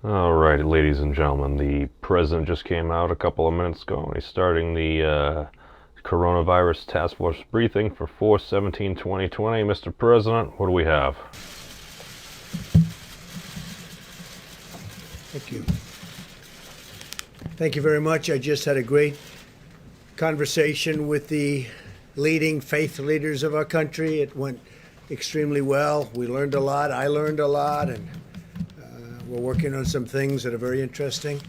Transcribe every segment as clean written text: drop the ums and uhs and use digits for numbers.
All right, ladies and gentlemen, the president just came out a couple of minutes ago, and he's starting the coronavirus task force briefing for 4/17/2020. Mr. President, what do we have? Thank you. Thank you very much. I just had a great conversation with the leading faith leaders of our country. It went extremely well. We learned a lot. I learned a lot, and we're working on some things that are very interesting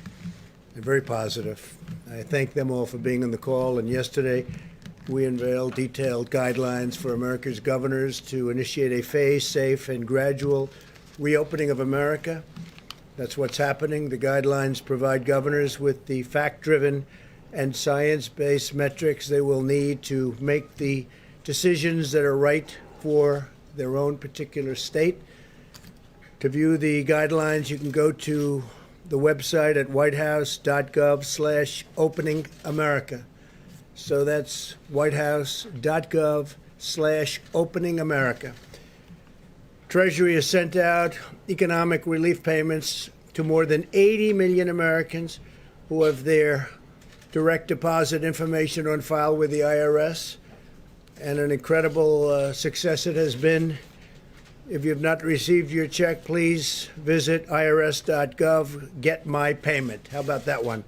and very positive. I thank them all for being on the call. And yesterday, we unveiled detailed guidelines for America's governors to initiate a phased, safe, and gradual reopening of America. That's what's happening. The guidelines provide governors with the fact-driven and science-based metrics they will need to make the decisions that are right for their own particular state. To view the guidelines, you can go to the website at whitehouse.gov/openingamerica. So that's whitehouse.gov/openingamerica. Treasury has sent out economic relief payments to more than 80 million Americans who have their direct deposit information on file with the IRS, and an incredible success it has been. If you have not received your check, please visit irs.gov, get my payment. How about that one?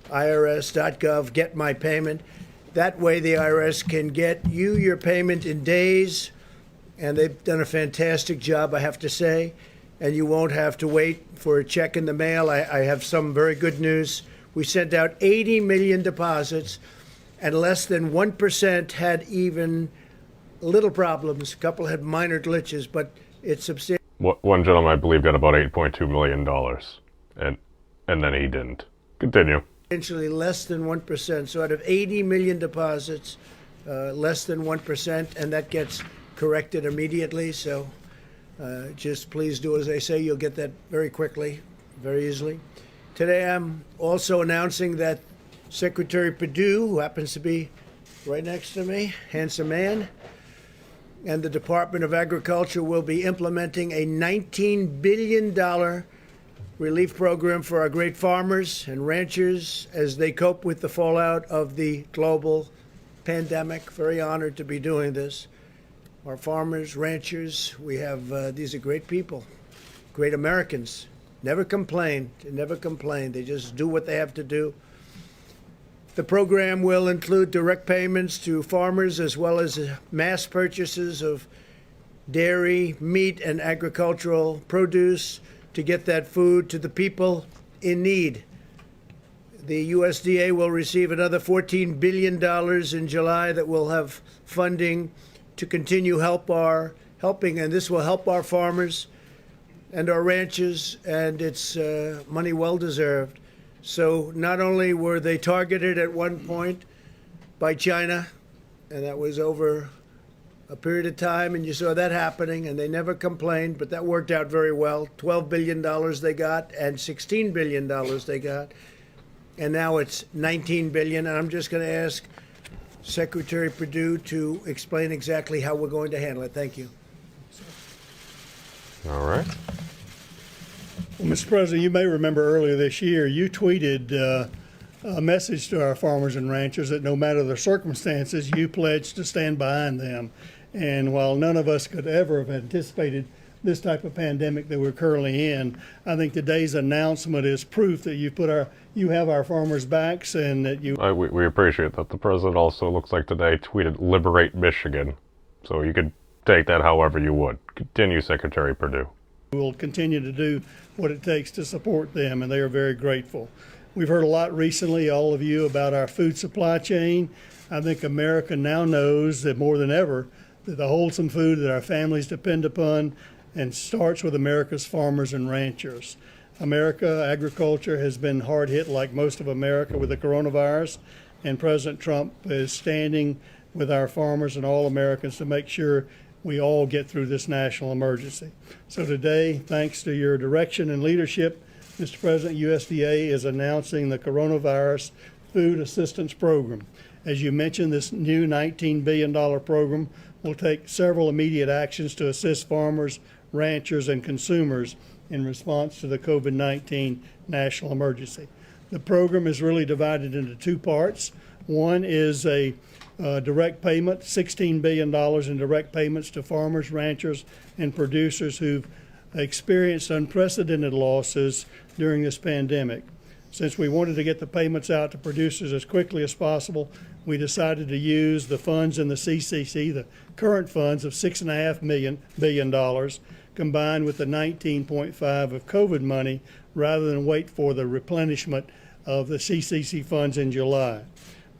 irs.gov, get my payment. That way the IRS can get you your payment in days, and they've done a fantastic job, I have to say, and you won't have to wait for a check in the mail. I have some very good news. We sent out 80 million deposits, and less than 1% had even little problems. A couple had minor glitches, but it's substantial. One gentleman, I believe, got about $8.2 million, and then he didn't. Continue. Substantially less than 1%. So out of 80 million deposits, less than 1%, and that gets corrected immediately. So just please do as I say. You'll get that very quickly, very easily. Today I'm also announcing that Secretary Purdue, who happens to be right next to me, handsome man, and the Department of Agriculture will be implementing a $19 billion relief program for our great farmers and ranchers as they cope with the fallout of the global pandemic. Very honored to be doing this. Our farmers, ranchers, we have, these are great people, great Americans. Never complain, never complain. They just do what they have to do. The program will include direct payments to farmers as well as mass purchases of dairy, meat, and agricultural produce to get that food to the people in need. The USDA will receive another $14 billion in July that will have funding to continue helping, and this will help our farmers and our ranchers, and it's money well deserved. So not only were they targeted at one point by China, and that was over a period of time, and you saw that happening, and they never complained, but that worked out very well. $12 billion they got, and $16 billion they got, and now it's $19 billion. And I'm just going to ask Secretary Purdue to explain exactly how we're going to handle it. Thank you. All right. Well, Mr. President, you may remember earlier this year you tweeted a message to our farmers and ranchers that no matter the circumstances, you pledged to stand behind them. And while none of us could ever have anticipated this type of pandemic that we're currently in, I think today's announcement is proof that you have our farmers' backs, and that you. We appreciate that. The president also looks like today tweeted "Liberate Michigan," so you could take that however you would. Continue, Secretary Purdue. Will continue to do what it takes to support them, and they are very grateful. We've heard a lot recently, all of you, about our food supply chain. I think America now knows that more than ever that the wholesome food that our families depend upon and starts with America's farmers and ranchers. America, agriculture has been hard hit like most of America with the coronavirus, and President Trump is standing with our farmers and all Americans to make sure we all get through this national emergency. So today, thanks to your direction and leadership, Mr. President, USDA is announcing the Coronavirus Food Assistance Program. As you mentioned, this new $19 billion program will take several immediate actions to assist farmers, ranchers, and consumers in response to the COVID-19 national emergency. The program is really divided into two parts. One is a direct payment, $16 billion in direct payments to farmers, ranchers, and producers who've experienced unprecedented losses during this pandemic. Since we wanted to get the payments out to producers as quickly as possible, we decided to use the funds in the CCC, the current funds of $6.5 billion, combined with the 19.5 of COVID money, rather than wait for the replenishment of the CCC funds in July.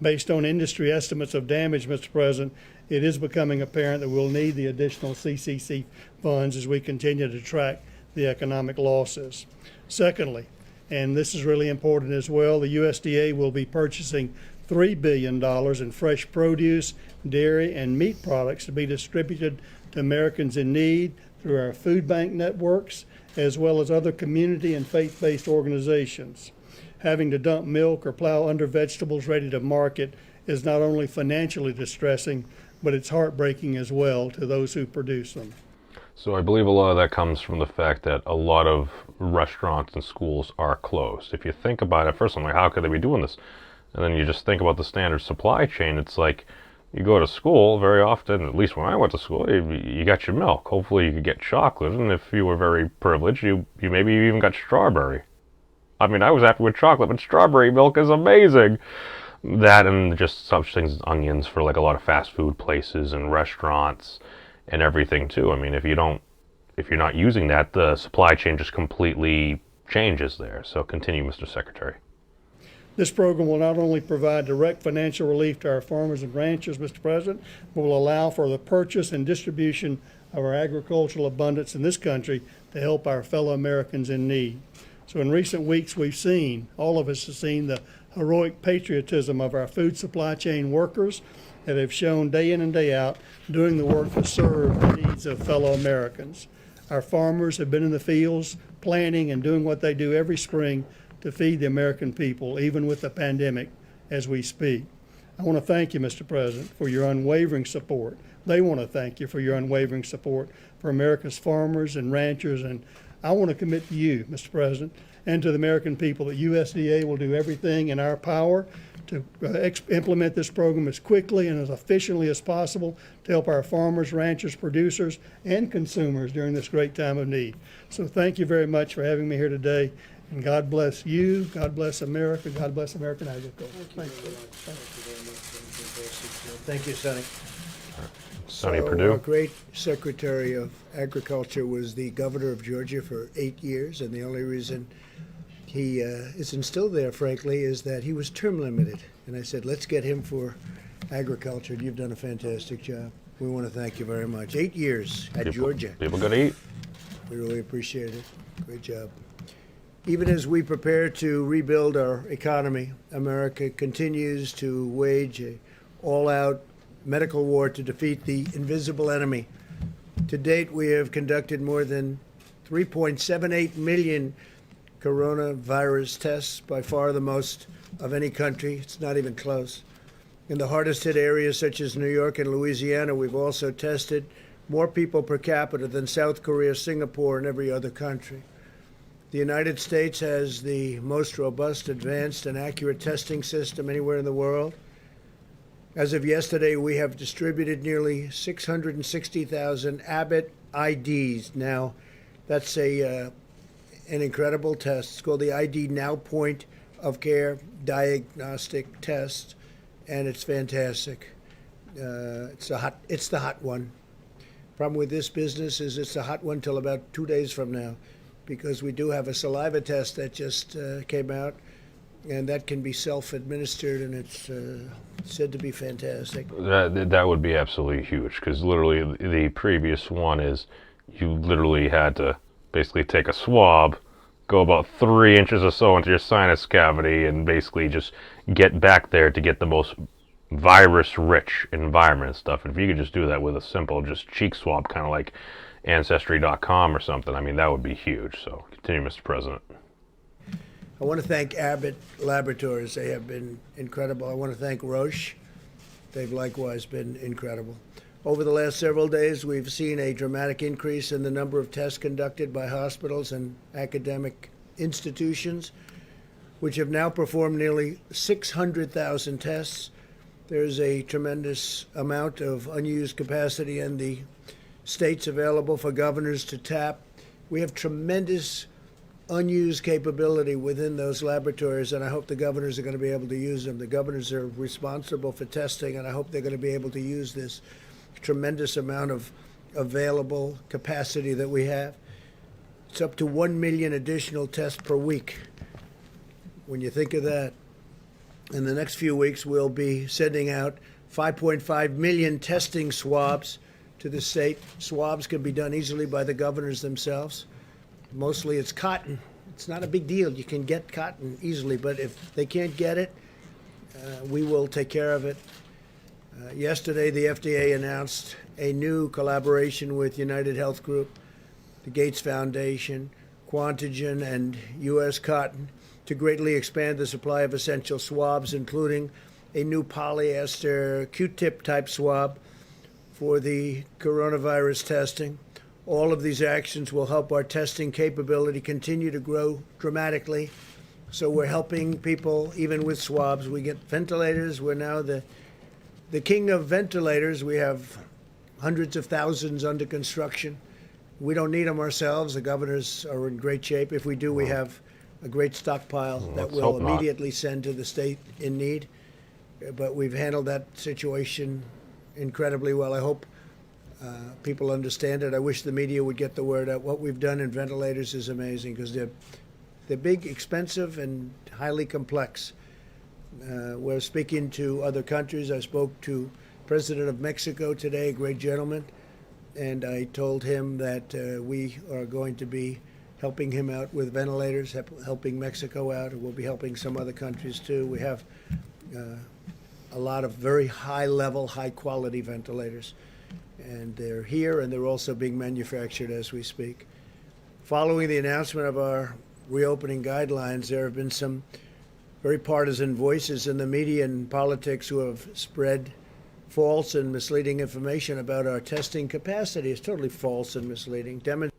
Based on industry estimates of damage, Mr. President, it is becoming apparent that we'll need the additional CCC funds as we continue to track the economic losses. Secondly, and this is really important as well, the USDA will be purchasing $3 billion in fresh produce, dairy, and meat products to be distributed to Americans in need through our food bank networks, as well as other community and faith-based organizations. Having to dump milk or plow under vegetables ready to market is not only financially distressing, but it's heartbreaking as well to those who produce them. So I believe a lot of that comes from the fact that a lot of restaurants and schools are closed. If you think about it, first I'm like, how could they be doing this? And then you just think about the standard supply chain. It's like you go to school very often, at least when I went to school, you got your milk. Hopefully you could get chocolate, and if you were very privileged, you maybe even got strawberry. I mean, I was happy with chocolate, but strawberry milk is amazing. That and just such things as onions for like a lot of fast food places and restaurants and everything too. I mean, if you're not using that, the supply chain just completely changes there. So continue, Mr. Secretary. This program will not only provide direct financial relief to our farmers and ranchers, Mr. President, but will allow for the purchase and distribution of our agricultural abundance in this country to help our fellow Americans in need. So in recent weeks, all of us have seen the heroic patriotism of our food supply chain workers that have shown day in and day out doing the work to serve the needs of fellow Americans. Our farmers have been in the fields planting and doing what they do every spring to feed the American people, even with the pandemic as we speak. I want to thank you, Mr. President, for your unwavering support. They want to thank you for your unwavering support for America's farmers and ranchers, and I want to commit to you, Mr. President, and to the American people that USDA will do everything in our power to implement this program as quickly and as efficiently as possible to help our farmers, ranchers, producers, and consumers during this great time of need. So thank you very much for having me here today, and God bless you, God bless America, God bless American agriculture. Thank you. Thank you, Sonny. Sonny Purdue. Our great Secretary of Agriculture was the governor of Georgia for 8 years, and the only reason he isn't still there, frankly, is that he was term limited. And I said, let's get him for agriculture. You've done a fantastic job. We want to thank you very much. 8 years at Georgia. People got to eat. We really appreciate it. Great job. Even as we prepare to rebuild our economy, America continues to wage an all-out medical war to defeat the invisible enemy. To date, we have conducted more than 3.78 million coronavirus tests, by far the most of any country. It's not even close. In the hardest hit areas such as New York and Louisiana, we've also tested more people per capita than South Korea, Singapore, and every other country. The United States has the most robust, advanced, and accurate testing system anywhere in the world. As of yesterday, we have distributed nearly 660,000 Abbott IDs. Now, that's an incredible test. It's called the ID Now Point of Care Diagnostic Test, and it's fantastic. It's the hot one. Problem with this business is it's a hot one till about 2 days from now, because we do have a saliva test that just came out, and that can be self-administered, and it's said to be fantastic. That would be absolutely huge, because literally the previous one is you literally had to basically take a swab, go about 3 inches or so into your sinus cavity, and basically just get back there to get the most virus-rich environment and stuff. And if you could just do that with a simple just cheek swab, kind of like Ancestry.com or something, I mean, that would be huge. So continue, Mr. President. I want to thank Abbott Laboratories. They have been incredible. I want to thank Roche. They've likewise been incredible. Over the last several days, we've seen a dramatic increase in the number of tests conducted by hospitals and academic institutions, which have now performed nearly 600,000 tests. There's a tremendous amount of unused capacity in the states available for governors to tap. We have tremendous unused capability within those laboratories, and I hope the governors are going to be able to use them. The governors are responsible for testing, and I hope they're going to be able to use this tremendous amount of available capacity that we have. It's up to 1 million additional tests per week. When you think of that, in the next few weeks, we'll be sending out 5.5 million testing swabs to the state. Swabs can be done easily by the governors themselves. Mostly it's cotton. It's not a big deal. You can get cotton easily, but if they can't get it, we will take care of it. Yesterday, the FDA announced a new collaboration with United Health Group, the Gates Foundation, Quantigen, and U.S. Cotton to greatly expand the supply of essential swabs, including a new polyester Q-tip type swab for the coronavirus testing. All of these actions will help our testing capability continue to grow dramatically. So we're helping people even with swabs. We get ventilators. We're now the king of ventilators. We have hundreds of thousands under construction. We don't need them ourselves. The governors are in great shape. If we do, we have a great stockpile that we'll immediately send to the state in need. But we've handled that situation incredibly well. I hope people understand it. I wish the media would get the word out. What we've done in ventilators is amazing because they're big, expensive, and highly complex. We're speaking to other countries. I spoke to President of Mexico today, a great gentleman, and I told him that we are going to be helping him out with ventilators, helping Mexico out, and we'll be helping some other countries too. We have a lot of very high-level, high-quality ventilators, and they're here, and they're also being manufactured as we speak. Following the announcement of our reopening guidelines, there have been some very partisan voices in the media and politics who have spread false and misleading information about our testing capacity. It's totally false and misleading. It's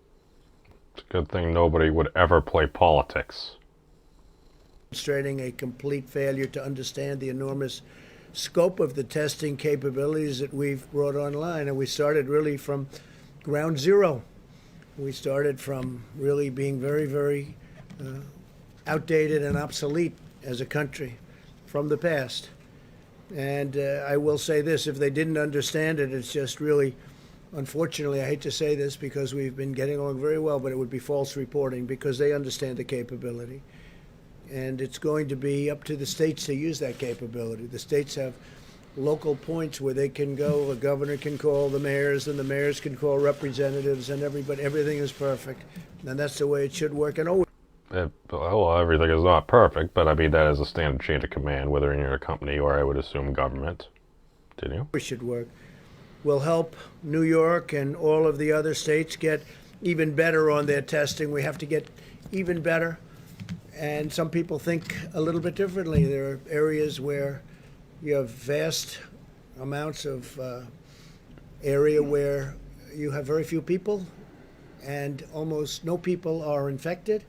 a good thing nobody would ever play politics. Demonstrating a complete failure to understand the enormous scope of the testing capabilities that we've brought online. And we started really from ground zero. We started from really being very, very outdated and obsolete as a country from the past. And I will say this, if they didn't understand it, it's just really, unfortunately, I hate to say this because we've been getting along very well, but it would be false reporting because they understand the capability. And it's going to be up to the states to use that capability. The states have local points where they can go. A governor can call the mayors, and the mayors can call representatives, and everything is perfect. And that's the way it should work. And always. Well, everything is not perfect, but I mean, that is a standard chain of command, whether you're a company or I would assume government. Did you? It should work. We'll help New York and all of the other states get even better on their testing. We have to get even better. And some people think a little bit differently. There are areas where you have vast amounts of area where you have very few people and almost no people are infected.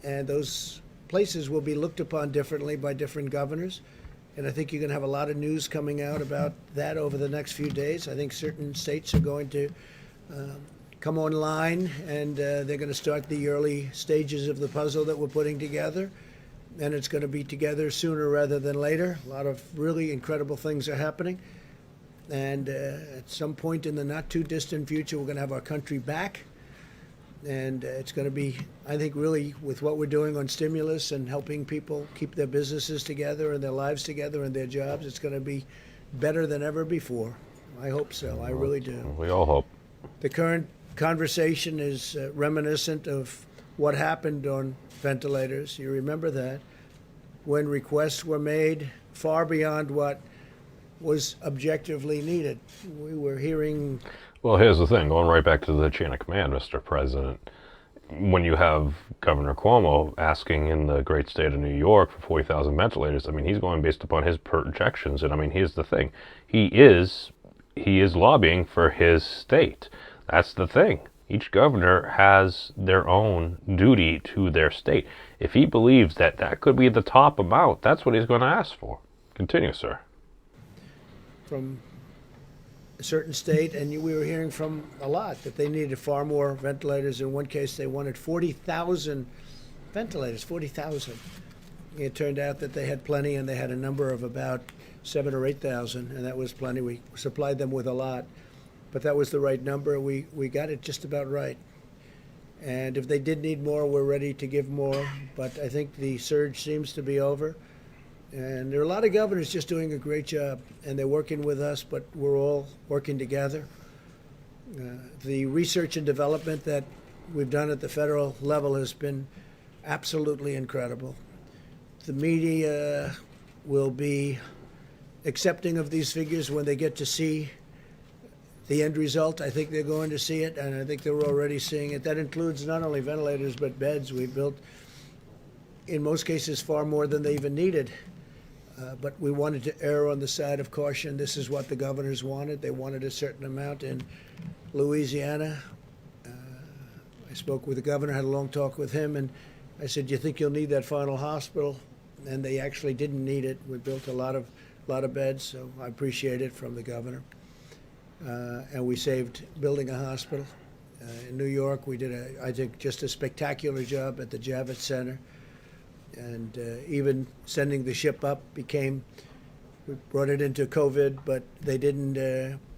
And those places will be looked upon differently by different governors. And I think you're going to have a lot of news coming out about that over the next few days. I think certain states are going to come online, and they're going to start the early stages of the puzzle that we're putting together. And it's going to be together sooner rather than later. A lot of really incredible things are happening. And at some point in the not too distant future, we're going to have our country back. And it's going to be, I think, really with what we're doing on stimulus and helping people keep their businesses together and their lives together and their jobs, it's going to be better than ever before. I hope so. I really do. We all hope. The current conversation is reminiscent of what happened on ventilators. You remember that, when requests were made far beyond what was objectively needed. We were hearing... Well, here's the thing, going right back to the chain of command, Mr. President. When you have Governor Cuomo asking in the great state of New York for 40,000 ventilators, I mean, he's going based upon his projections. And I mean, here's the thing. He is he is lobbying for his state. That's the thing. Each governor has their own duty to their state. If he believes that that could be the top amount, that's what he's going to ask for. Continue, sir. From a certain state, and we were hearing from a lot that they needed far more ventilators. In one case, they wanted 40,000 ventilators, 40,000. It turned out that they had plenty, and they had a number of about 7,000 or 8,000, and that was plenty. We supplied them with a lot, but that was the right number. We got it just about right. And if they did need more, we're ready to give more. But I think the surge seems to be over. And there are a lot of governors just doing a great job, and they're working with us, but we're all working together. The research and development that we've done at the federal level has been absolutely incredible. The media will be accepting of these figures when they get to see the end result. I think they're going to see it, and I think they're already seeing it. That includes not only ventilators, but beds. We built, in most cases, far more than they even needed. But we wanted to err on the side of caution. This is what the governors wanted. They wanted a certain amount in Louisiana. I spoke with the governor, had a long talk with him, and I said, "Do you think you'll need that final hospital?" And they actually didn't need it. We built a lot of beds, so I appreciate it from the governor. And we saved building a hospital. In New York, we did, I think, just a spectacular job at the Javits Center. And even sending the ship up we brought it into COVID, but they didn't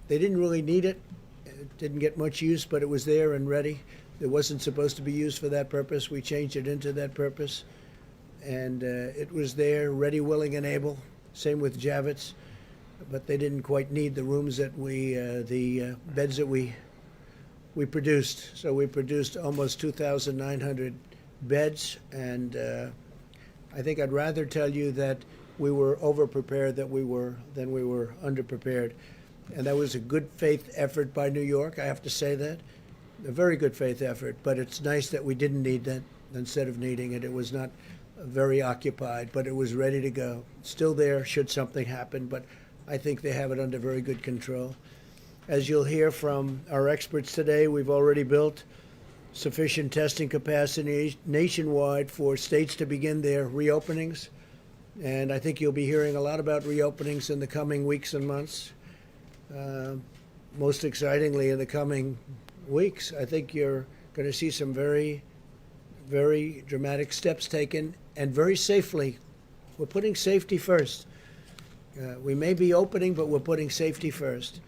really need it. It didn't get much use, but it was there and ready. It wasn't supposed to be used for that purpose. We changed it into that purpose. And it was there, ready, willing, and able. Same with Javits. But they didn't quite need the rooms that the beds that we produced. So we produced almost 2,900 beds, and I think I'd rather tell you that we were over-prepared than we were under-prepared. And that was a good faith effort by New York, I have to say that. A very good faith effort, but it's nice that we didn't need that instead of needing it. It was not very occupied, but it was ready to go. Still there should something happen, but I think they have it under very good control. As you'll hear from our experts today, we've already built sufficient testing capacity nationwide for states to begin their reopenings. And I think you'll be hearing a lot about reopenings in the coming weeks and months. Most excitingly, in the coming weeks, I think you're going to see some very, very dramatic steps taken, and very safely. We're putting safety first. We may be opening, but we're putting safety first.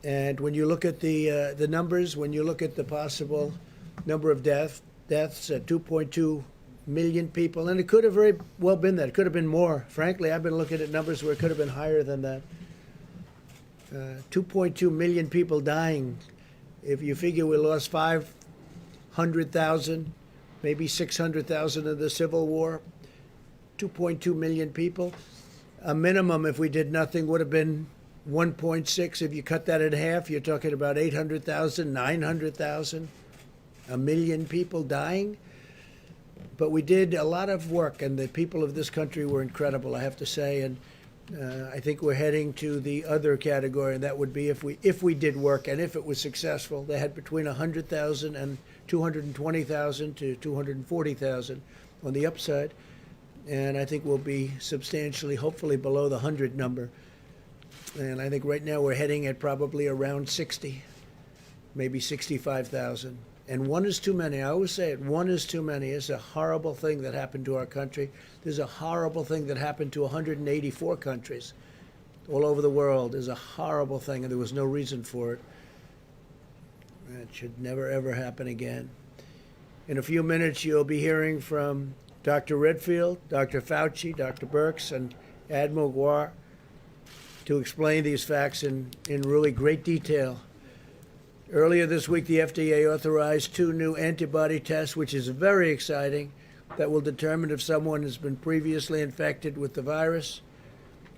And when you look at the numbers, when you look at the possible number of deaths at 2.2 million people, and it could have very well been that. It could have been more. Frankly, I've been looking at numbers where it could have been higher than that. 2.2 million people dying. If you figure we lost 500,000, maybe 600,000 in the Civil War, 2.2 million people. A minimum, if we did nothing, would have been 1.6. If you cut that in half, you're talking about 800,000, 900,000, a million people dying. But we did a lot of work, and the people of this country were incredible, I have to say. And I think we're heading to the other category, and that would be if we did work and if it was successful. They had between 100,000 and 220,000 to 240,000 on the upside. And I think we'll be substantially, hopefully, below the 100 number. And I think right now we're heading at probably around 60, maybe 65,000. And one is too many. I always say it, one is too many. It's a horrible thing that happened to our country. There's a horrible thing that happened to 184 countries all over the world. There's a horrible thing, and there was no reason for it. It should never, ever happen again. In a few minutes, you'll be hearing from Dr. Redfield, Dr. Fauci, Dr. Birx, and Admiral Guar to explain these facts in really great detail. Earlier this week, the FDA authorized 2 new antibody tests, which is very exciting, that will determine if someone has been previously infected with the virus,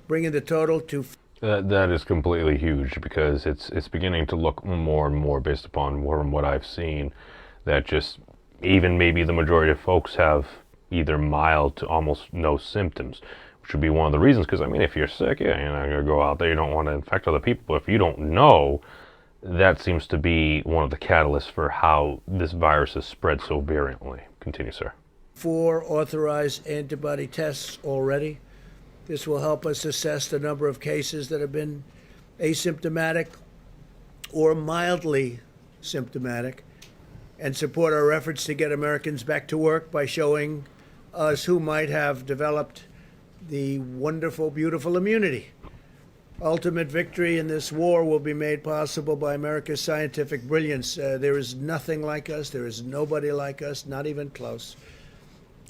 bringing the total to... That is completely huge, because it's beginning to look more and more, based upon what I've seen, that just even maybe the majority of folks have either mild to almost no symptoms, should be one of the reasons, because, I mean, if you're sick, yeah, you're not going to go out there. You don't want to infect other people. But if you don't know, that seems to be one of the catalysts for how this virus has spread so virulently. Continue, sir. 4 authorized antibody tests already. This will help us assess the number of cases that have been asymptomatic or mildly symptomatic and support our efforts to get Americans back to work by showing us who might have developed the wonderful, beautiful immunity. Ultimate victory in this war will be made possible by America's scientific brilliance. There is nothing like us. There is nobody like us, not even close.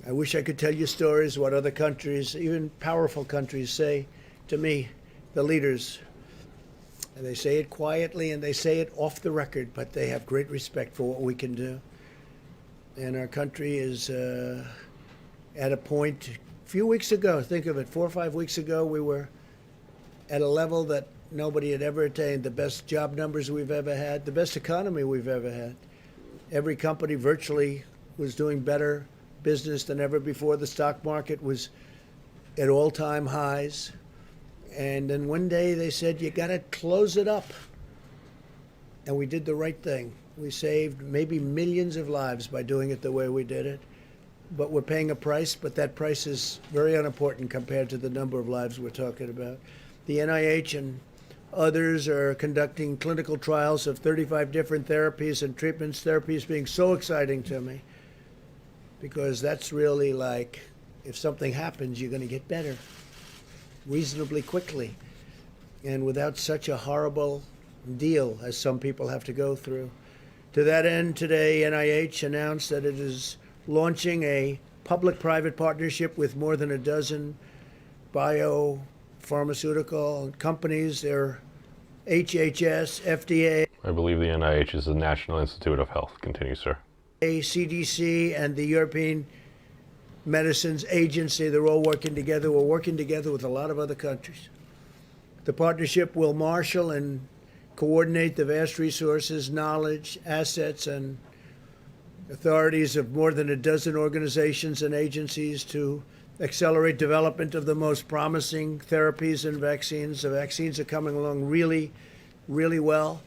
I wish I could tell you stories what other countries, even powerful countries, say to me, the leaders. And they say it quietly and they say it off the record, but they have great respect for what we can do. And our country is at a point, a few weeks ago, think of it, 4 or 5 weeks ago, we were at a level that nobody had ever attained, the best job numbers we've ever had, the best economy we've ever had. Every company virtually was doing better business than ever before. The stock market was at all-time highs. And then one day they said, you got to close it up. And we did the right thing. We saved maybe millions of lives by doing it the way we did it. But we're paying a price, but that price is very unimportant compared to the number of lives we're talking about. The NIH and others are conducting clinical trials of 35 different therapies and treatments, therapies being so exciting to me, because that's really like, if something happens, you're going to get better reasonably quickly and without such a horrible deal as some people have to go through. To that end, today, NIH announced that it is launching a public-private partnership with more than a dozen biopharmaceutical companies. They're HHS, FDA. I believe the NIH is the National Institute of Health. Continue, sir. CDC and the European Medicines Agency, they're all working together. We're working together with a lot of other countries. The partnership will marshal and coordinate the vast resources, knowledge, assets, and authorities of more than a dozen organizations and agencies to accelerate development of the most promising therapies and vaccines. The vaccines are coming along really, really well.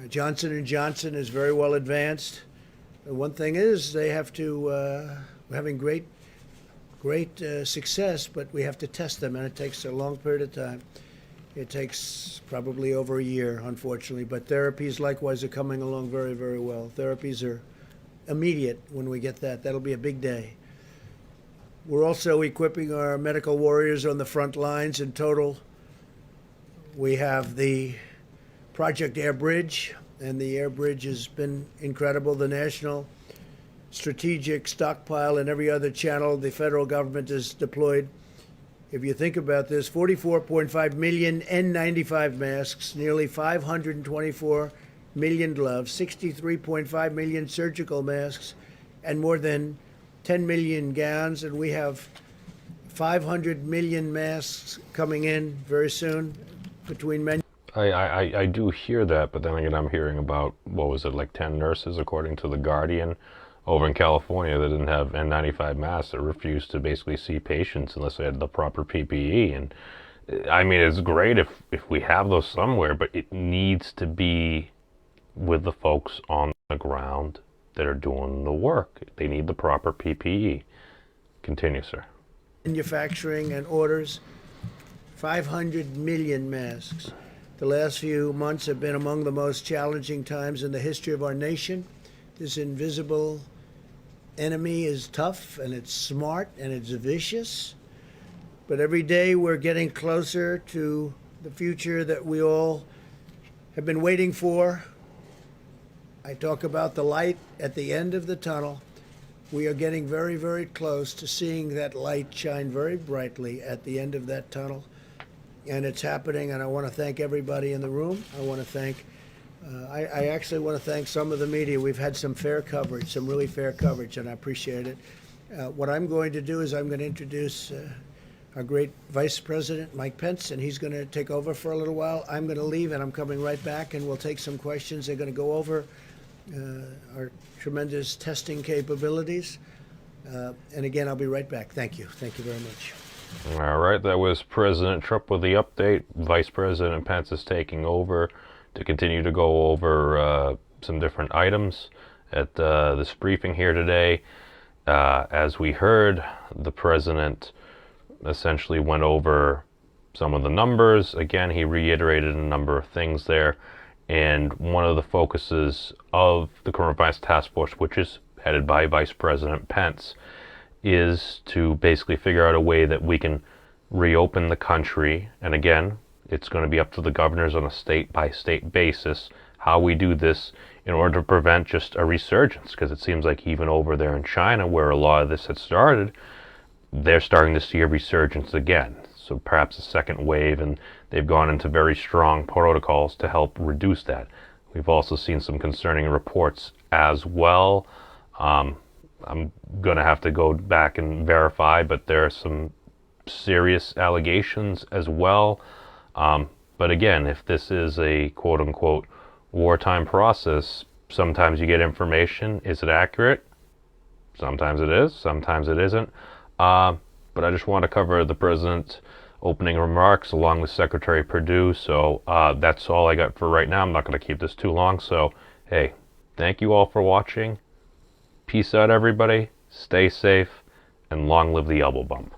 Johnson & Johnson is very well advanced. One thing is they have to, we're having great success, but we have to test them, and it takes a long period of time. It takes probably over a year, unfortunately, but therapies likewise are coming along very, very well. Therapies are immediate when we get that. That'll be a big day. We're also equipping our medical warriors on the front lines. In total, we have the Project Air Bridge, and the Air Bridge has been incredible. The National Strategic Stockpile and every other channel the federal government has deployed. If you think about this, 44.5 million N95 masks, nearly 524 million gloves, 63.5 million surgical masks, and more than 10 million gowns. And we have 500 million masks coming in very soon between men. I do hear that, but then again, I'm hearing about, what was it, like 10 nurses, according to The Guardian, over in California that didn't have N95 masks, that refused to basically see patients unless they had the proper PPE. And I mean, it's great if we have those somewhere, but it needs to be with the folks on the ground that are doing the work. They need the proper PPE. Continue, sir. Manufacturing and orders, 500 million masks. The last few months have been among the most challenging times in the history of our nation. This invisible enemy is tough, and it's smart, and it's vicious. But every day we're getting closer to the future that we all have been waiting for. I talk about the light at the end of the tunnel. We are getting very, very close to seeing that light shine very brightly at the end of that tunnel. And it's happening, and I want to thank everybody in the room. I want to thank, I actually want to thank some of the media. We've had some fair coverage, some really fair coverage, and I appreciate it. What I'm going to do is I'm going to introduce our great Vice President, Mike Pence, and he's going to take over for a little while. I'm going to leave, and I'm coming right back, and we'll take some questions. They're going to go over our tremendous testing capabilities. And again, I'll be right back. Thank you. Thank you very much. All right, that was President Trump with the update. Vice President Pence is taking over to continue to go over some different items at this briefing here today. As we heard, the president essentially went over some of the numbers. Again, he reiterated a number of things there. And one of the focuses of the coronavirus task force, which is headed by Vice President Pence, is to basically figure out a way that we can reopen the country. And again, it's going to be up to the governors on a state-by-state basis how we do this in order to prevent just a resurgence, because it seems like even over there in China, where a lot of this had started, they're starting to see a resurgence again. So perhaps a second wave, and they've gone into very strong protocols to help reduce that. We've also seen some concerning reports as well. I'm going to have to go back and verify, but there are some serious allegations as well. But again, if this is a quote-unquote wartime process, sometimes you get information. Is it accurate? Sometimes it is, sometimes it isn't. But I just want to cover the president's opening remarks along with Secretary Purdue. So that's all I got for right now. I'm not going to keep this too long. So, hey, thank you all for watching. Peace out, everybody. Stay safe, and long live the elbow bump.